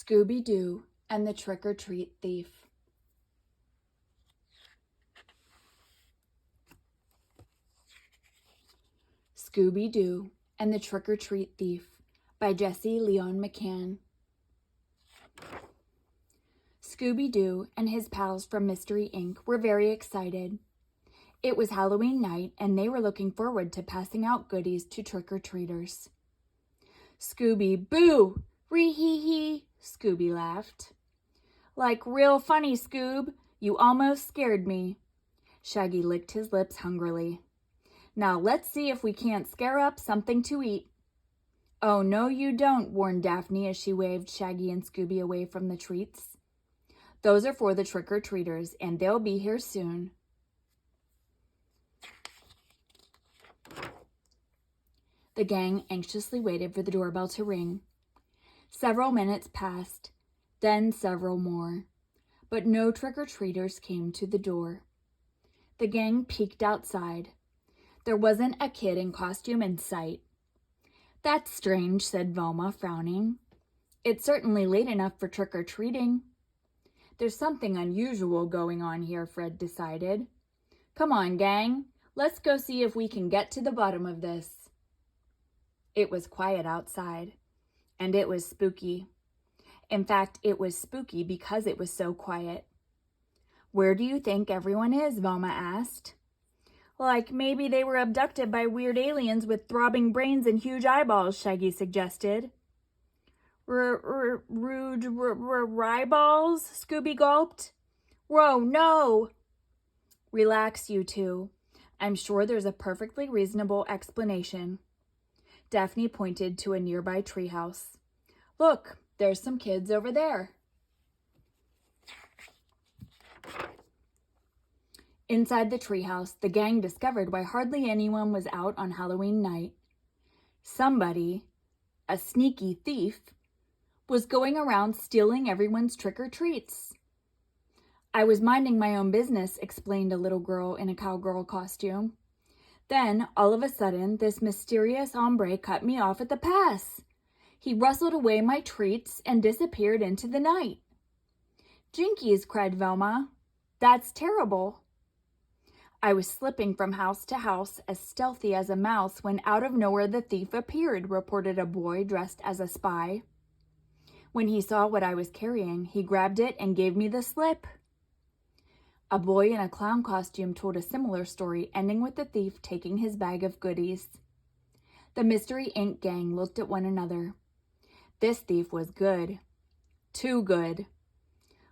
Scooby-Doo and the Trick-or-Treat Thief. Scooby-Doo and the Trick-or-Treat Thief by Jesse Leon McCann. Scooby-Doo and his pals from Mystery Inc. were very excited. It was Halloween night, and they were looking forward to passing out goodies to trick-or-treaters. Scooby-Boo! Ree-hee-hee! Scooby laughed. Like real funny, Scoob. You almost scared me. Shaggy licked his lips hungrily. Now let's see if we can't scare up something to eat. Oh, no you don't, warned Daphne as she waved Shaggy and Scooby away from the treats. Those are for the trick-or-treaters, and they'll be here soon. The gang anxiously waited for the doorbell to ring. Several minutes passed, then several more, but no trick-or-treaters came to the door. The gang peeked outside. There wasn't a kid in costume in sight. That's strange, said Velma, frowning. It's certainly late enough for trick-or-treating. There's something unusual going on here, Fred decided. Come on, gang. Let's go see if we can get to the bottom of this. It was quiet outside, and it was spooky. In fact, it was spooky because it was so quiet. Where do you think everyone is? Velma asked. Like maybe they were abducted by weird aliens with throbbing brains and huge eyeballs, Shaggy suggested. Rude eyeballs? Scooby gulped. Whoa, no! Relax, you two. I'm sure there's a perfectly reasonable explanation. Daphne pointed to a nearby treehouse. Look, there's some kids over there. Inside the treehouse, the gang discovered why hardly anyone was out on Halloween night. Somebody, a sneaky thief, was going around stealing everyone's trick-or-treats. I was minding my own business, explained a little girl in a cowgirl costume. Then, all of a sudden, this mysterious hombre cut me off at the pass. He rustled away my treats and disappeared into the night. Jinkies, cried Velma. That's terrible. I was slipping from house to house, as stealthy as a mouse, when out of nowhere the thief appeared, reported a boy dressed as a spy. When he saw what I was carrying, he grabbed it and gave me the slip. A boy in a clown costume told a similar story, ending with the thief taking his bag of goodies. The Mystery Inc. gang looked at one another. This thief was good. Too good.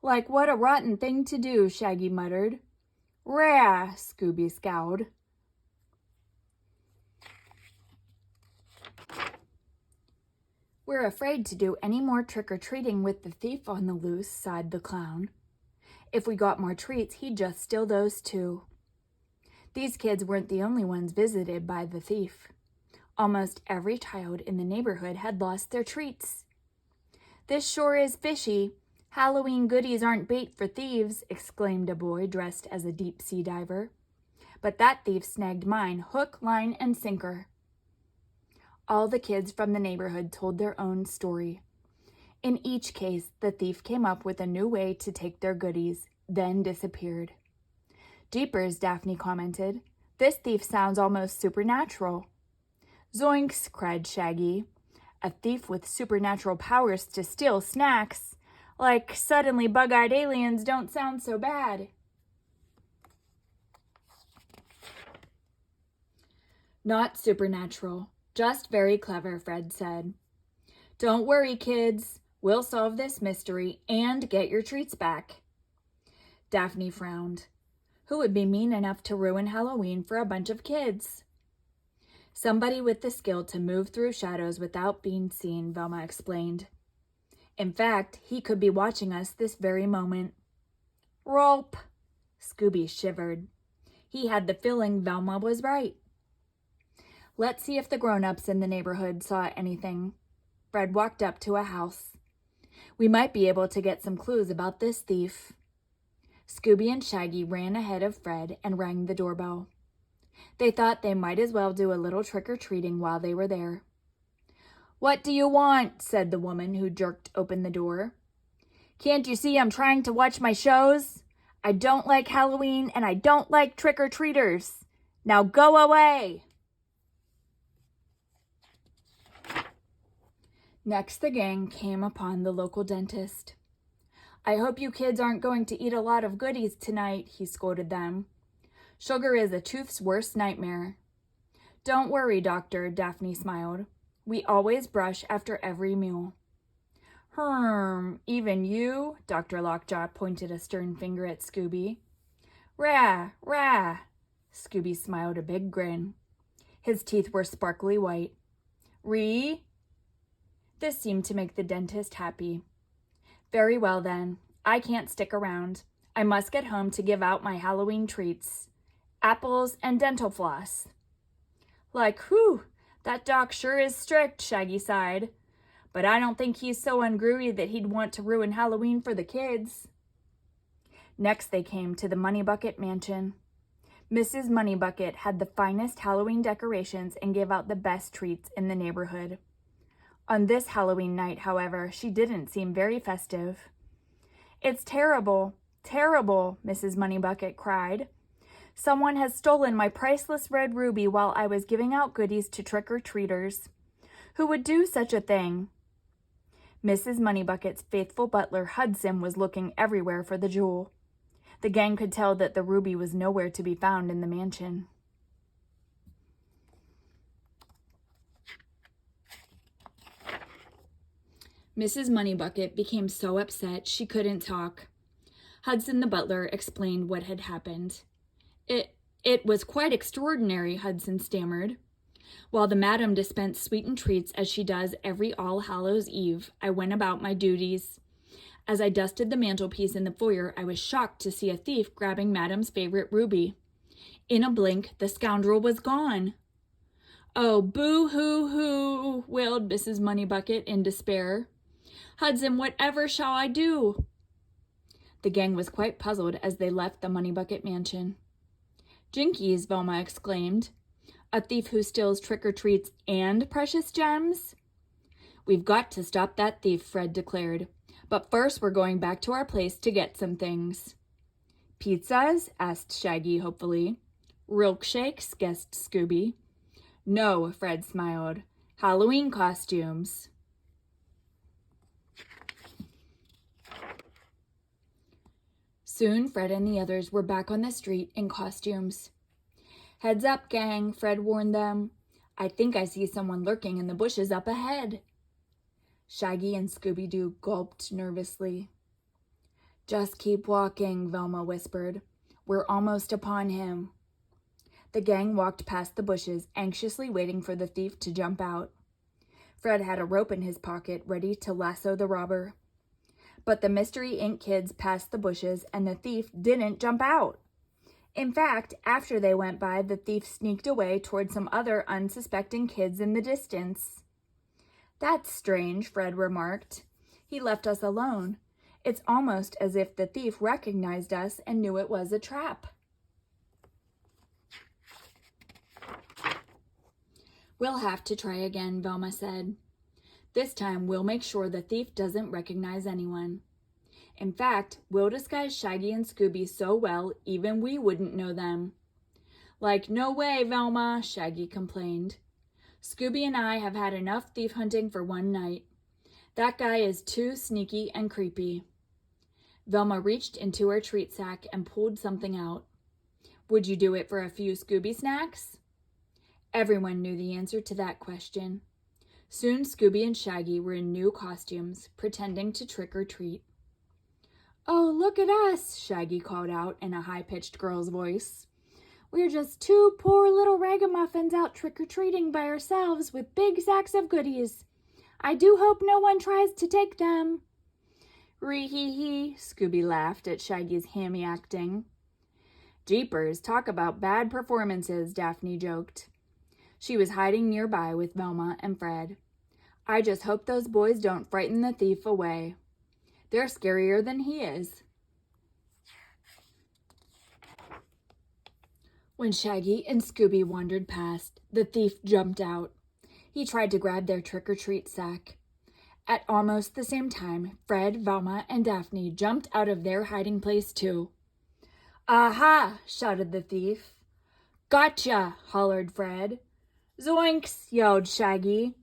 Like what a rotten thing to do, Shaggy muttered. Rah! Scooby scowled. We're afraid to do any more trick-or-treating with the thief on the loose, sighed the clown. If we got more treats, he'd just steal those too. These kids weren't the only ones visited by the thief. Almost every child in the neighborhood had lost their treats. This sure is fishy. Halloween goodies aren't bait for thieves, exclaimed a boy dressed as a deep-sea diver. But that thief snagged mine, hook, line, and sinker. All the kids from the neighborhood told their own story. In each case, the thief came up with a new way to take their goodies, then disappeared. Jeepers, Daphne commented. This thief sounds almost supernatural. Zoinks, cried Shaggy. A thief with supernatural powers to steal snacks. Like suddenly bug-eyed aliens don't sound so bad. Not supernatural, just very clever, Fred said. Don't worry, kids. We'll solve this mystery and get your treats back. Daphne frowned. Who would be mean enough to ruin Halloween for a bunch of kids? Somebody with the skill to move through shadows without being seen, Velma explained. In fact, he could be watching us this very moment. Rolp! Scooby shivered. He had the feeling Velma was right. Let's see if the grown-ups in the neighborhood saw anything. Fred walked up to a house. We might be able to get some clues about this thief. Scooby and Shaggy ran ahead of Fred and rang the doorbell. They thought they might as well do a little trick-or-treating while they were there. What do you want? Said the woman who jerked open the door. Can't you see I'm trying to watch my shows? I don't like Halloween and I don't like trick-or-treaters. Now go away! Next, the gang came upon the local dentist. I hope you kids aren't going to eat a lot of goodies tonight, he scolded them. Sugar is a tooth's worst nightmare. Don't worry, Doctor, Daphne smiled. We always brush after every meal. Even you? Dr. Lockjaw pointed a stern finger at Scooby. Rah, rah. Scooby smiled a big grin. His teeth were sparkly white. This seemed to make the dentist happy. Very well then, I can't stick around. I must get home to give out my Halloween treats. Apples and dental floss. Whew, that doc sure is strict, Shaggy sighed. But I don't think he's so ungroovy that he'd want to ruin Halloween for the kids. Next they came to the Moneybucket mansion. Mrs. Moneybucket had the finest Halloween decorations and gave out the best treats in the neighborhood. On this Halloween night, however, she didn't seem very festive. It's terrible, terrible, Mrs. Moneybucket cried. Someone has stolen my priceless red ruby while I was giving out goodies to trick-or-treaters. Who would do such a thing? Mrs. Moneybucket's faithful butler, Hudson, was looking everywhere for the jewel. The gang could tell that the ruby was nowhere to be found in the mansion. Mrs. Moneybucket became so upset she couldn't talk. Hudson the butler explained what had happened. It was quite extraordinary, Hudson stammered. While the madam dispensed sweetened treats as she does every All Hallows Eve, I went about my duties. As I dusted the mantelpiece in the foyer, I was shocked to see a thief grabbing madam's favorite ruby. In a blink, the scoundrel was gone. Oh, boo-hoo-hoo, wailed Mrs. Moneybucket in despair. Hudson, whatever shall I do? The gang was quite puzzled as they left the Moneybucket mansion. Jinkies, Velma exclaimed. A thief who steals trick-or-treats and precious gems? We've got to stop that thief, Fred declared. But first we're going back to our place to get some things. Pizzas? Asked Shaggy hopefully. Rilkshakes? Guessed Scooby. No, Fred smiled. Halloween costumes. Soon Fred and the others were back on the street in costumes. Heads up, gang, Fred warned them. I think I see someone lurking in the bushes up ahead. Shaggy and Scooby-Doo gulped nervously. Just keep walking, Velma whispered. We're almost upon him. The gang walked past the bushes, anxiously waiting for the thief to jump out. Fred had a rope in his pocket, ready to lasso the robber. But the Mystery Inc. kids passed the bushes, and the thief didn't jump out. In fact, after they went by, the thief sneaked away toward some other unsuspecting kids in the distance. That's strange, Fred remarked. He left us alone. It's almost as if the thief recognized us and knew it was a trap. We'll have to try again, Velma said. This time we'll make sure the thief doesn't recognize anyone. In fact, we'll disguise Shaggy and Scooby so well even we wouldn't know them. No way, Velma, Shaggy complained. Scooby and I have had enough thief hunting for one night. That guy is too sneaky and creepy. Velma reached into her treat sack and pulled something out. Would you do it for a few Scooby snacks? Everyone knew the answer to that question. Soon Scooby and Shaggy were in new costumes, pretending to trick or treat. Oh, look at us, Shaggy called out in a high-pitched girl's voice. We're just two poor little ragamuffins out trick-or-treating by ourselves with big sacks of goodies. I do hope no one tries to take them. Ree-hee-hee, Scooby laughed at Shaggy's hammy acting. Jeepers, talk about bad performances, Daphne joked. She was hiding nearby with Velma and Fred. I just hope those boys don't frighten the thief away. They're scarier than he is. When Shaggy and Scooby wandered past, the thief jumped out. He tried to grab their trick-or-treat sack. At almost the same time, Fred, Velma, and Daphne jumped out of their hiding place too. "Aha!" shouted the thief. "Gotcha!" hollered Fred. "Zoinks!" yelled Shaggy.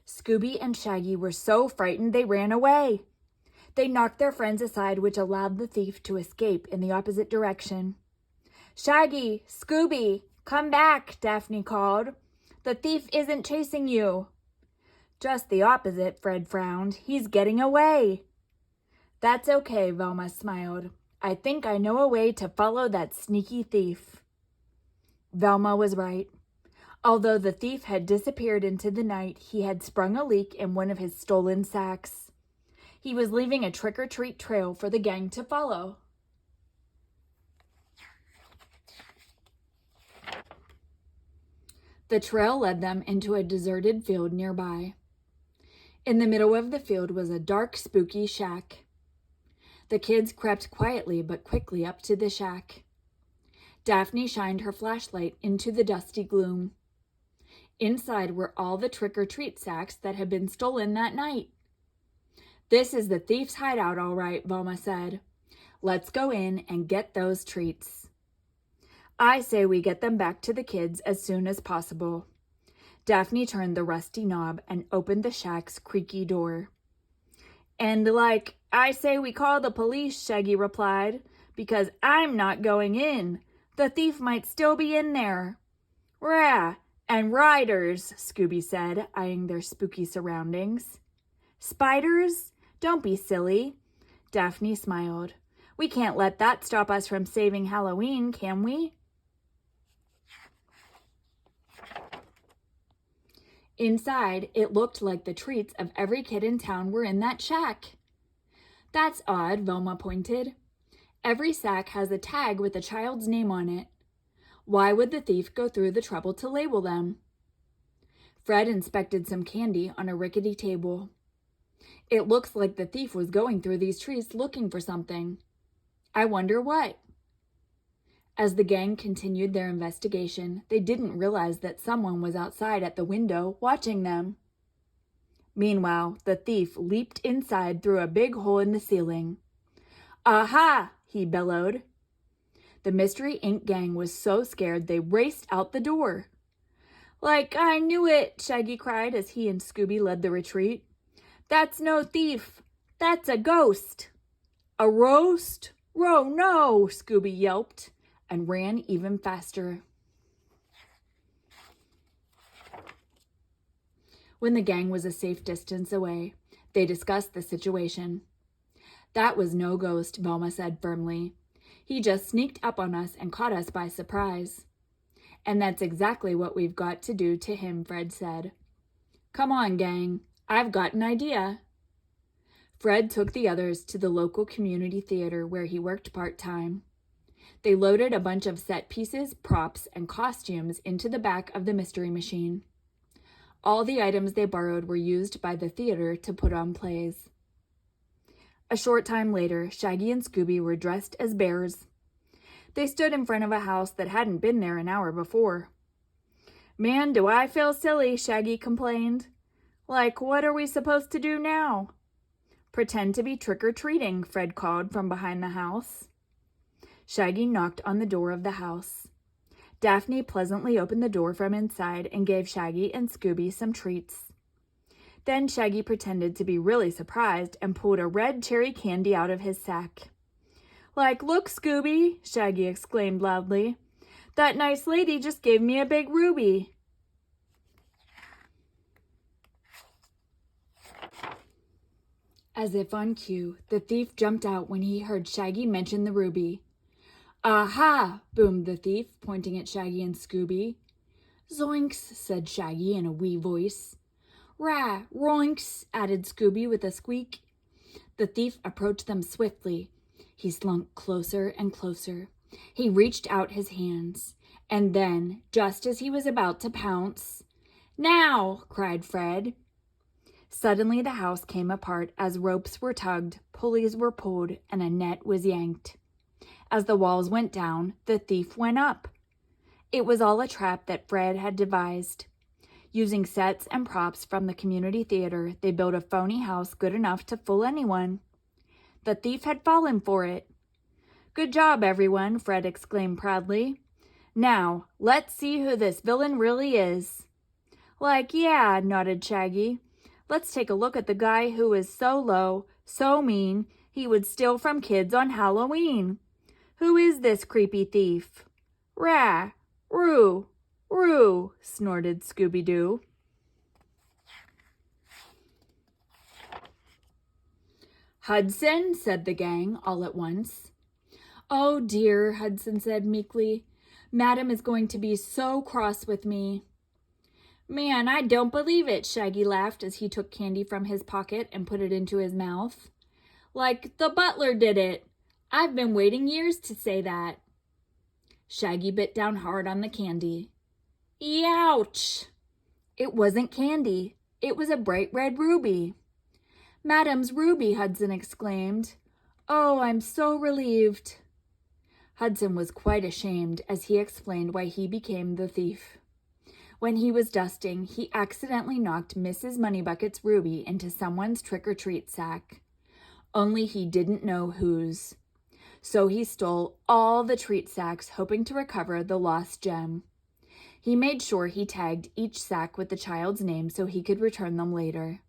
Scooby and Shaggy were so frightened they ran away. They knocked their friends aside, which allowed the thief to escape in the opposite direction. "Shaggy! Scooby! Come back!" Daphne called. "The thief isn't chasing you." "Just the opposite," Fred frowned. "He's getting away." "That's okay," Velma smiled. "I think I know a way to follow that sneaky thief." Velma was right. Although the thief had disappeared into the night, he had sprung a leak in one of his stolen sacks. He was leaving a trick-or-treat trail for the gang to follow. The trail led them into a deserted field nearby. In the middle of the field was a dark, spooky shack. The kids crept quietly but quickly up to the shack. Daphne shined her flashlight into the dusty gloom. Inside were all the trick-or-treat sacks that had been stolen that night. "This is the thief's hideout, all right," Velma said. "Let's go in and get those treats." "I say we get them back to the kids as soon as possible." Daphne turned the rusty knob and opened the shack's creaky door. "And I say we call the police," Shaggy replied, "because I'm not going in. The thief might still be in there." "Rah! And riders," Scooby said, eyeing their spooky surroundings. "Spiders? Don't be silly." Daphne smiled. "We can't let that stop us from saving Halloween, can we?" Inside, it looked like the treats of every kid in town were in that shack. "That's odd," Velma pointed. "Every sack has a tag with a child's name on it. Why would the thief go through the trouble to label them?" Fred inspected some candy on a rickety table. "It looks like the thief was going through these trees looking for something. I wonder what?" As the gang continued their investigation, they didn't realize that someone was outside at the window watching them. Meanwhile, the thief leaped inside through a big hole in the ceiling. "Aha!" he bellowed. The Mystery Inc. gang was so scared they raced out the door. "Like I knew it!" Shaggy cried as he and Scooby led the retreat. "That's no thief! That's a ghost!" "A roast? No!" Scooby yelped and ran even faster. When the gang was a safe distance away, they discussed the situation. "That was no ghost," Velma said firmly. "He just sneaked up on us and caught us by surprise." "And that's exactly what we've got to do to him," Fred said. "Come on, gang. I've got an idea." Fred took the others to the local community theater where he worked part-time. They loaded a bunch of set pieces, props, and costumes into the back of the Mystery Machine. All the items they borrowed were used by the theater to put on plays. A short time later, Shaggy and Scooby were dressed as bears. They stood in front of a house that hadn't been there an hour before. "Man, do I feel silly," Shaggy complained. What are we supposed to do now?" "Pretend to be trick-or-treating," Fred called from behind the house. Shaggy knocked on the door of the house. Daphne pleasantly opened the door from inside and gave Shaggy and Scooby some treats. Then Shaggy pretended to be really surprised and pulled a red cherry candy out of his sack. "Look, Scooby," Shaggy exclaimed loudly. "That nice lady just gave me a big ruby." As if on cue, the thief jumped out when he heard Shaggy mention the ruby. "Aha!" boomed the thief, pointing at Shaggy and Scooby. "Zoinks!" said Shaggy in a wee voice. "Rah! Roinks!" added Scooby with a squeak. The thief approached them swiftly. He slunk closer and closer. He reached out his hands. And then, just as he was about to pounce, "Now!" cried Fred. Suddenly the house came apart as ropes were tugged, pulleys were pulled, and a net was yanked. As the walls went down, the thief went up. It was all a trap that Fred had devised. Using sets and props from the community theater, they built a phony house good enough to fool anyone. The thief had fallen for it. "Good job, everyone," Fred exclaimed proudly. "Now, let's see who this villain really is." "Like, yeah," nodded Shaggy. "Let's take a look at the guy who is so low, so mean, he would steal from kids on Halloween. Who is this creepy thief?" "Rah! Roo! Roo!" snorted Scooby-Doo. "Hudson," said the gang all at once. "Oh dear," Hudson said meekly. "Madam is going to be so cross with me." "Man, I don't believe it," Shaggy laughed as he took candy from his pocket and put it into his mouth. "Like the butler did it. I've been waiting years to say that." Shaggy bit down hard on the candy. Youch! It wasn't candy. It was a bright red ruby. "Madam's ruby," Hudson exclaimed. "Oh, I'm so relieved." Hudson was quite ashamed as he explained why he became the thief. When he was dusting, he accidentally knocked Mrs. Moneybucket's ruby into someone's trick-or-treat sack. Only he didn't know whose. So he stole all the treat sacks, hoping to recover the lost gem. He made sure he tagged each sack with the child's name so he could return them later.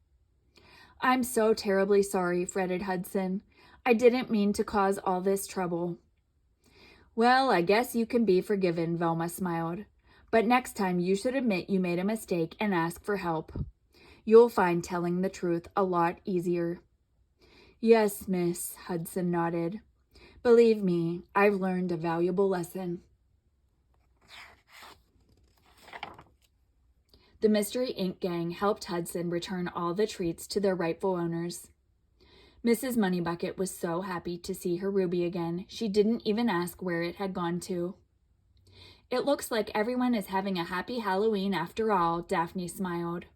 "I'm so terribly sorry," fretted Hudson. "I didn't mean to cause all this trouble." "Well, I guess you can be forgiven," Velma smiled. "But next time you should admit you made a mistake and ask for help. You'll find telling the truth a lot easier." "Yes, miss," Hudson nodded. "Believe me, I've learned a valuable lesson." The Mystery Inc. gang helped Hudson return all the treats to their rightful owners. Mrs. Moneybucket was so happy to see her ruby again, she didn't even ask where it had gone to. "It looks like everyone is having a happy Halloween after all," Daphne smiled.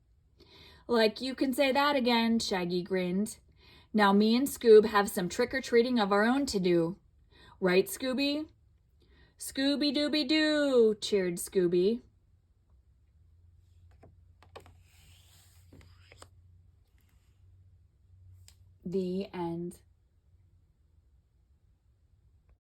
"Like you can say that again," Shaggy grinned. "Now me and Scoob have some trick-or-treating of our own to do. Right, Scooby?" "Scooby-Dooby-Doo!" cheered Scooby. The end.